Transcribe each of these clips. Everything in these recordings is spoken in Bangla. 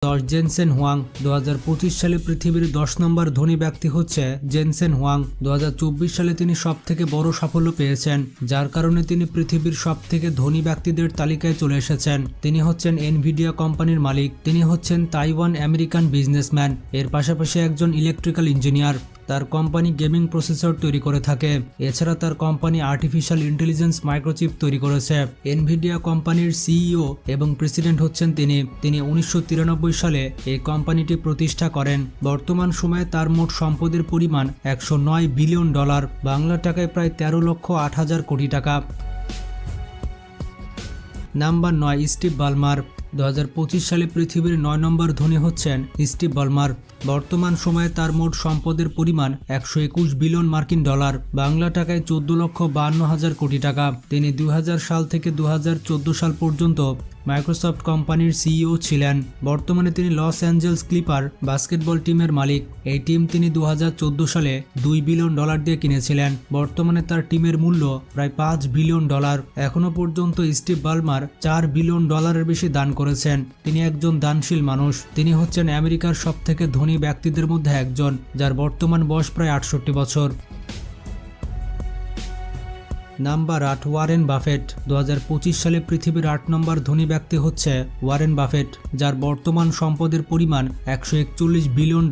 10 জেনসেন হুয়াং। 2025 সালে পৃথিবীর 10 নম্বর ধনী ব্যক্তি হচ্ছে জেনসেন হুয়াং। 2024 সালে তিনি সবথেকে বড় সাফল্য পেয়েছেন, যার কারণে তিনি পৃথিবীর সবথেকে ধনী ব্যক্তিদের তালিকায় চলে এসেছেন। তিনি হচ্ছেন এনভিডিয়া কোম্পানির মালিক। তিনি হচ্ছেন তাইওয়ান আমেরিকান বিজনেসম্যান। এর পাশাপাশি একজন ইলেকট্রিক্যাল ইঞ্জিনিয়ার। তার কোম্পানি গেমিং প্রসেসর তৈরি করে থাকে। এছাড়া তার কোম্পানি আর্টিফিশিয়াল ইন্টেলিজেন্স মাইক্রোচিপ তৈরি করেছে। এনভিডিয়া কোম্পানির সিইও এবং প্রেসিডেন্ট হচ্ছেন তিনি। 1993 সালে এই কোম্পানিটি প্রতিষ্ঠা করেন। বর্তমান সময়ে তার মোট সম্পদের পরিমাণ $109 বিলিয়ন, বাংলা টাকায় প্রায় 13,08,000 কোটি টাকা। Number 9, Steve বালমার। 2025 সালে পৃথিবীর 9 নম্বর ধনী হচ্ছেন স্টিভ বালমার। বর্তমান সময়ে তার মোট সম্পদের পরিমাণ $121 বিলিয়ন, বাংলা টাকায় 14,52,000 কোটি টাকা। তিনি 2000 সাল থেকে 2014 সাল পর্যন্ত মাইক্রোসফট কোম্পানির সিইও ছিলেন। বর্তমানে তিনি লস অ্যাঞ্জেলস ক্লিপার বাস্কেটবল টিমের মালিক। এই টিম তিনি 2014 সালে $2 বিলিয়ন দিয়ে কিনেছিলেন। বর্তমানে তার টিমের মূল্য প্রায় $5 বিলিয়ন। এখনো পর্যন্ত স্টিভ বালমার $4 বিলিয়ন বেশি দান করেছেন। তিনি একজন দানশীল মানুষ। তিনি হচ্ছেন আমেরিকার সবথেকে ধনী ব্যক্তিদের মধ্যে একজন, যার বর্তমান বয়স প্রায় 68 বছর। Number 8, Warren Buffett. 2025 সালে পৃথিবীর 8 নম্বর ধনী ব্যক্তি হচ্ছে ওয়ারেন বাফেট, যার বর্তমান সম্পদের পরিমাণ $141 বিলিয়ন,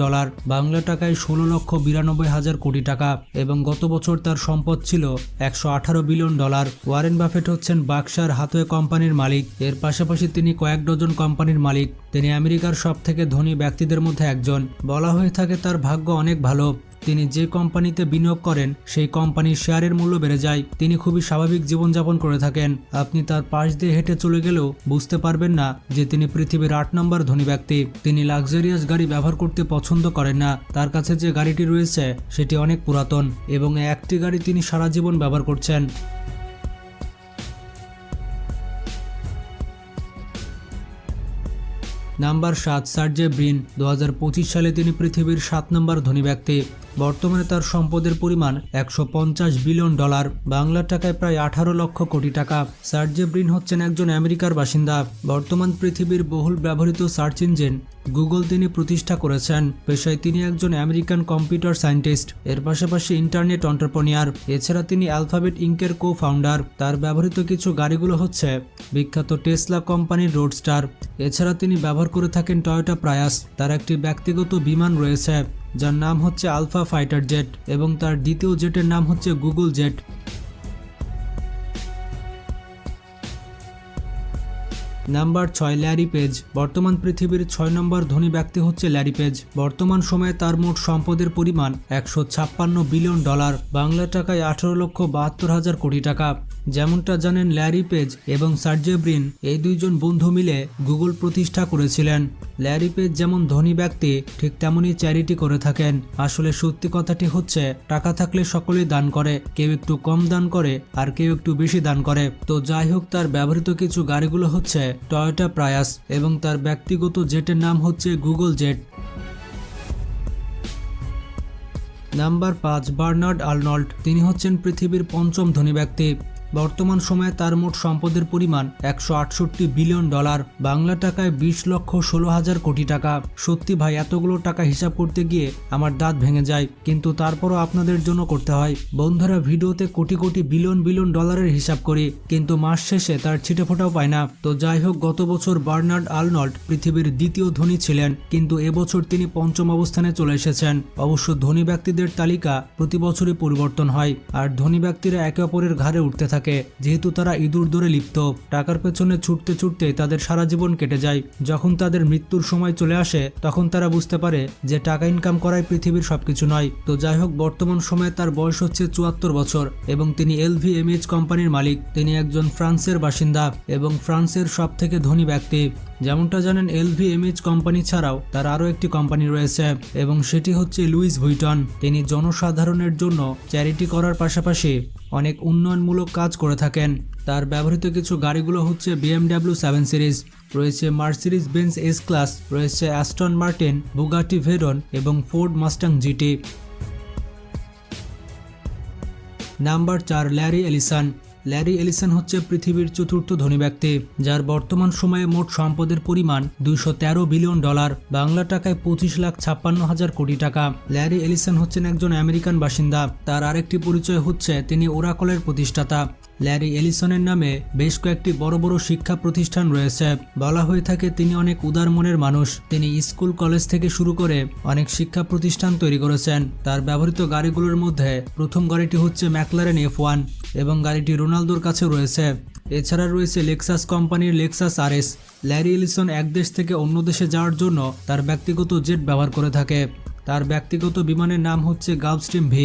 বাংলা টাকায় 16,92,000 কোটি টাকা, এবং গত বছর তার সম্পদ ছিল $118 বিলিয়ন। ওয়ারেন বাফেট হচ্ছেন বার্কশায়ার হাথওয়ে কোম্পানির মালিক। এর পাশাপাশি তিনি কয়েক ডজন কোম্পানির মালিক। তিনি আমেরিকার সবথেকে ধনী ব্যক্তিদের মধ্যে একজন। বলা হয়ে থাকে তার ভাগ্য অনেক ভালো। তিনি যে কোম্পানিতে বিনিয়োগ করেন সেই কোম্পানির শেয়ারের মূল্য বেড়ে যায়। তিনি খুবই স্বাভাবিক জীবনযাপন করে থাকেন। আপনি তার পাশ দিয়ে হেঁটে চলে গেলেও বুঝতে পারবেন না যে তিনি পৃথিবীর 8 নম্বর ধনী ব্যক্তি। তিনি লাক্সারিয়াস গাড়ি ব্যবহার করতে পছন্দ করেন না। তার কাছে যে গাড়িটি রয়েছে সেটি অনেক পুরাতন, এবং একটি গাড়ি তিনি সারা জীবন ব্যবহার করছেন। Number 7, সার্জে Brin. 2025 সালে তিনি পৃথিবীর 7 নম্বর ধনী ব্যক্তি। বর্তমানে তার সম্পদের পরিমাণ $150 বিলিয়ন, বাংলা টাকায় প্রায় 18 লক্ষ কোটি টাকা। সার্জে ব্রিন হচ্ছেন একজন আমেরিকার বাসিন্দা। বর্তমান পৃথিবীর বহুল ব্যবহৃত সার্চ ইঞ্জিন গুগল তিনি প্রতিষ্ঠা করেছেন। পেশায় তিনি একজন আমেরিকান কম্পিউটার সায়েন্টিস্ট। এর পাশাপাশি ইন্টারনেট এন্টারপ্রেনিউর। এছাড়া তিনি অ্যালফাবেট ইনকের কো-ফাউন্ডার। তার ব্যবহৃত কিছু গাড়িগুলো হচ্ছে বিখ্যাত টেসলা কোম্পানির রোডস্টার। এছাড়া তিনি ব্যবহার করে থাকেন টয়োটা প্রায়াস। তার একটি ব্যক্তিগত বিমান রয়েছে যার নাম হচ্ছে আলফা ফাইটার জেট, এবং তার দ্বিতীয় জেটের নাম হচ্ছে Google jet. Number 6, Larry page. বর্তমান পৃথিবীর 6 নম্বর ধনী ব্যক্তি হচ্ছে ল্যারি পেজ। বর্তমান সময়ে তার মোট সম্পদের পরিমাণ $156 বিলিয়ন, বাংলা টাকায় 18,72,000 কোটি টাকা। যেমনটা জানেন, ল্যারি পেজ এবং সার্জে ব্রিন এই দুইজন বন্ধু মিলে গুগল প্রতিষ্ঠা করেছিলেন। ল্যারি পেজ যেমন ধনী ব্যক্তি, ঠিক তেমনই চ্যারিটি করে থাকেন। আসলে সত্যি কথাটি হচ্ছে, টাকা থাকলে সকলেই দান করে। কেউ একটু কম দান করে আর কেউ একটু বেশি দান করে। তো যাই হোক, তার ব্যবহৃত কিছু গাড়িগুলো হচ্ছে টয়োটা প্রায়াস, এবং তার ব্যক্তিগত জেটের নাম হচ্ছে Google jet. Number 5, Bernard Arnault. তিনি হচ্ছেন পৃথিবীর 5ম ধনী ব্যক্তি। বর্তমান সময়ে তার মোট সম্পদের পরিমাণ $168 বিলিয়ন, বাংলা টাকায় 20,16,000 কোটি টাকা। সত্যি ভাই, এতগুলো টাকা হিসাব করতে গিয়ে আমার দাঁত ভেঙে যায়, কিন্তু তারপরও আপনাদের জন্য করতে হয়। বন্ধুরা, ভিডিওতে কোটি কোটি বিলিয়ন বিলিয়ন ডলারের হিসাব করি, কিন্তু মাস শেষে তার ছিটে ফোটাও পায় না। তো যাই হোক, গত বছর বার্নার্ড আর্নল্ড পৃথিবীর দ্বিতীয় ধনী ছিলেন, কিন্তু এবছর তিনি 5ম অবস্থানে চলে এসেছেন। অবশ্য ধনী ব্যক্তিদের তালিকা প্রতি বছরই পরিবর্তন হয়, আর ধনী ব্যক্তিরা একে অপরের ঘাড়ে উঠতে থাকে, যেহেতু তারা ইঁদুর দৌড়ে লিপ্ত। টাকার পেছনে ছুটতে ছুটতে তাদের সারা জীবন কেটে যায়। যখন তাদের মৃত্যুর সময় চলে আসে, তখন তারা বুঝতে পারে যে টাকা ইনকাম করাই পৃথিবীর সবকিছু নয়। তো যাই হোক, বর্তমান সময়ে তার বয়স হচ্ছে 74 বছর, এবং তিনি LVMH কোম্পানির মালিক। তিনি একজন ফ্রান্সের বাসিন্দা এবং ফ্রান্সের সবথেকে ধনী ব্যক্তি। যেমনটা জানেন, LVMH কোম্পানি ছাড়াও তার আরও একটি কোম্পানি রয়েছে, এবং সেটি হচ্ছে লুইস ভুইটন। তিনি জনসাধারণের জন্য চ্যারিটি করার পাশাপাশি অনেক উন্নয়নমূলক কাজ করে থাকেন। তার ব্যবহৃত কিছু গাড়িগুলো হচ্ছে BMW 7 সিরিজ, রয়েছে মার্সিডিজ বেঞ্জ S ক্লাস, রয়েছে অ্যাস্টন মার্টিন, বুগাটি ভেরন এবং Ford Mustang GT। Number 4, Larry Ellison. Larry Ellison হচ্ছে পৃথিবীর চতুর্থ ধনী ব্যক্তি, যার বর্তমান সময়ে মোট সম্পদের পরিমাণ $213 বিলিয়ন, বাংলা টাকায় 25,56,000 কোটি টাকা। ল্যারি এলিসন হচ্ছেন একজন আমেরিকান বাসিন্দা। তার আরেকটি পরিচয় হচ্ছে তিনি ওরাকলের প্রতিষ্ঠাতা। ল্যারি এলিসনের নামে বেশ কয়েকটি বড় বড় শিক্ষা প্রতিষ্ঠান রয়েছে। বলা হয়ে থাকে তিনি অনেক উদার মনের মানুষ। তিনি স্কুল কলেজ থেকে শুরু করে অনেক শিক্ষা প্রতিষ্ঠান তৈরি করেছেন। তার ব্যবহৃত গাড়িগুলোর মধ্যে প্রথম গাড়িটি হচ্ছে ম্যাকলারেন F1 এবং গাড়িটি রোনালদোর কাছে রয়েছে। এছাড়া রয়েছে লেক্সাস কোম্পানির লেক্সাস RS। ল্যারি এলিসন এক দেশ থেকে অন্য দেশে যাওয়ার জন্য তার ব্যক্তিগত জেট ব্যবহার করে থাকে। তার ব্যক্তিগত বিমানের নাম হচ্ছে গালফস্ট্রিম V,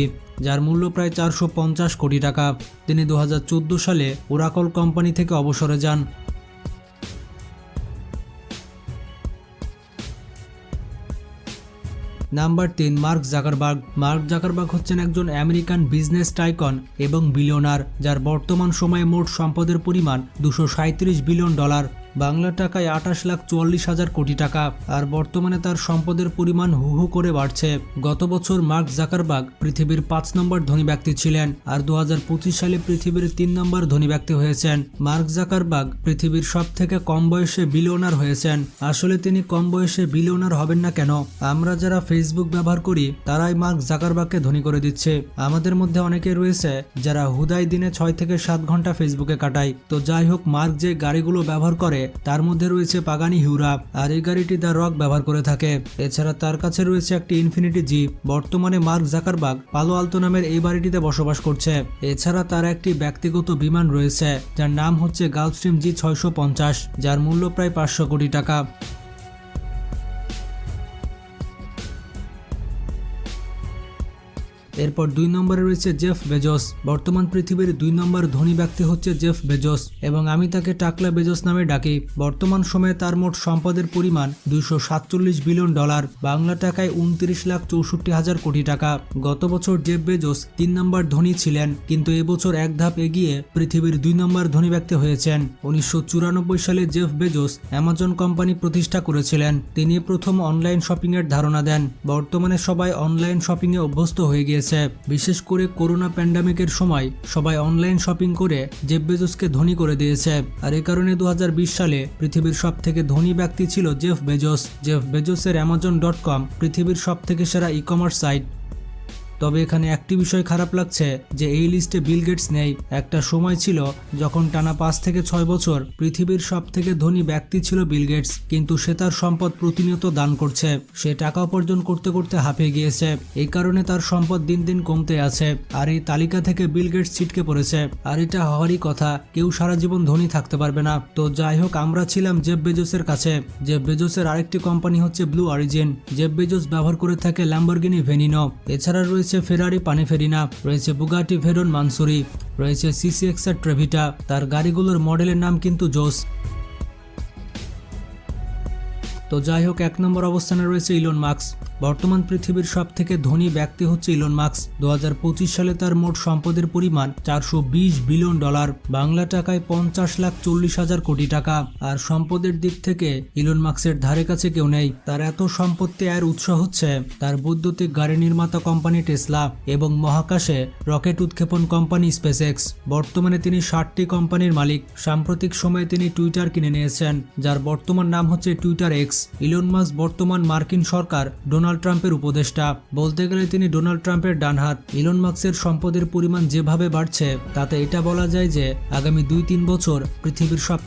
যার মূল্য প্রায় 450 কোটি টাকা। তিনি 2014 সালে ওরাকল কোম্পানি থেকে অবসরে যান। Number 3, mark Zuckerberg. Mark Zuckerberg হচ্ছেন একজন আমেরিকান বিজনেস টাইকন এবং বিলিয়নার, যার বর্তমান সময়ে মোট সম্পদের পরিমাণ $237 বিলিয়ন, বাংলা টাকায় 28,44,000 কোটি টাকা। আর বর্তমানে তার সম্পদের পরিমাণ হু হু করে বাড়ছে। গত বছর মার্ক জাকারবার্গ পৃথিবীর 5 নম্বর ধনী ব্যক্তি ছিলেন, আর 2025 সালে পৃথিবীর 3 নম্বর ধনী ব্যক্তি হয়েছেন। মার্ক জাকারবার্গ পৃথিবীর সব থেকে কম বয়সে বিলিয়নার হয়েছেন। আসলে তিনি কম বয়সে বিলিয়নার হবেন না কেন? আমরা যারা ফেসবুক ব্যবহার করি তারাই মার্ক জাকারবার্গকে ধনী করে দিচ্ছে। আমাদের মধ্যে অনেকে রয়েছে যারা হুদাই দিনে 6 থেকে 7 ঘন্টা ফেসবুকে কাটায়। তো যাই হোক, মার্ক যে গাড়িগুলো ব্যবহার করে তার মধ্যে রয়েছে পাগানি হিউরা, আর এই গাড়িটি দ্য রক ব্যবহার করে থাকে। এছাড়া তার কাছে রয়েছে একটি ইনফিনিটি জিপ। বর্তমানে মার্ক জাকারবার্গ পালো আলতো নামের এই বাড়িটিতে বসবাস করছে। এছাড়া তার একটি ব্যক্তিগত বিমান রয়েছে যার নাম হচ্ছে গালফস্ট্রিম G650, যার মূল্য প্রায় 500 কোটি টাকা। এরপর 2 নম্বরে রয়েছে জেফ বেজোস। বর্তমান পৃথিবীর 2 নম্বর ধনী ব্যক্তি হচ্ছে জেফ বেজোস এবং আমি তাকে টাকলা বেজোস নামে ডাকি। বর্তমান সময়ে তার মোট সম্পদের পরিমাণ $247 বিলিয়ন, বাংলা টাকায় 29,64,000 কোটি টাকা। গত বছর জেফ বেজোস 3 নম্বর ধনী ছিলেন, কিন্তু এবছর এক ধাপ এগিয়ে পৃথিবীর 2 নম্বর ধনী ব্যক্তি হয়েছেন। 1994 সালে জেফ বেজোস অ্যামাজন কোম্পানি প্রতিষ্ঠা করেছিলেন। তিনি প্রথম অনলাইন শপিং এর ধারণা দেন। বর্তমানে সবাই অনলাইন শপিং এ অভ্যস্ত হয়ে গিয়েছে। বিশেষ করে করোনা প্যান্ডামিকের সময় সবাই অনলাইন শপিং করে জেফ বেজোসকে ধনী করে দিয়েছে। আর এই কারণে 2020 সালে পৃথিবীর সব থেকে ধনী ব্যক্তি ছিল জেফ বেজোস। জেফ বেজোসের Amazon.com পৃথিবীর সব থেকে সেরা ই-কমার্স সাইট। তবে এখানে একটি বিষয় খারাপ লাগছে যে এই লিস্টে বিল গেটস নেই। একটা সময় ছিল যখন টানা 5 থেকে 6 বছর পৃথিবীর সব থেকে ধনী ব্যক্তি ছিল বিল গেটস, কিন্তু সে তার সম্পদ প্রতিনিয়ত দান করছে। সে টাকা উপার্জন করতে করতে হাঁপিয়ে গিয়েছে। এই কারণে তার সম্পদ দিন দিন কমতে আছে, আর এই তালিকা থেকে বিল গেটস ছিটকে পড়েছে। আর এটা হওয়ারই কথা, কেউ সারা জীবন ধনী থাকতে পারবে না। তো যাই হোক, আমরা ছিলাম জেফ বেজোসের কাছে। জেফ বেজোসের আরেকটি কোম্পানি হচ্ছে ব্লু অরিজিন। জেফ বেজোস ব্যবহার করে থাকে ল্যাম্বরগিনি ভেনিনো। এছাড়া রয়েছে ফেরারি পানিফেরিনা, রয়েছে বুগাটি ভেরন মানসুরি, রয়েছে CCX ট্রেভিটা। তার গাড়িগুলোর মডেলের নাম কিন্তু জোস। তো যাই হোক, 1 নম্বর অবস্থানে রয়েছে ইলন মাস্ক। বর্তমান পৃথিবীর সব থেকে ধনী ব্যক্তি হচ্ছে ইলন মাস্ক। 2025 সালে তার মোট সম্পদের পরিমাণ $420 বিলিয়ন, বাংলা টাকায় 50,40,000 কোটি টাকা। আর সম্পদের দিক থেকে ইলন মাস্কের ধারে কাছে কেউ নেই। তার এত সম্পত্তি আয়ের উৎস হচ্ছে তার বৈদ্যুতিক গাড়ি নির্মাতা কোম্পানি টেসলা এবং মহাকাশে রকেট উৎক্ষেপণ কোম্পানি স্পেসএক্স। বর্তমানে তিনি 60টি কোম্পানির মালিক। সাম্প্রতিক সময়ে তিনি টুইটার কিনে নিয়েছেন, যার বর্তমান নাম হচ্ছে টুইটার এক্স। ইলন মাস্ক বর্তমান মার্কিন সরকার ডোনাল্ড ট্রাম্পের উপদেষ্টা। বলতে গেলে তিনি ডোনাল্ড ট্রাম্পের ডান হাত। ইলন মাস্কের সম্পদের পরিমাণ যেভাবে বাড়ছে তাতে এটা বলা যায় যে আগামী 2-3 বছর পৃথিবীর সব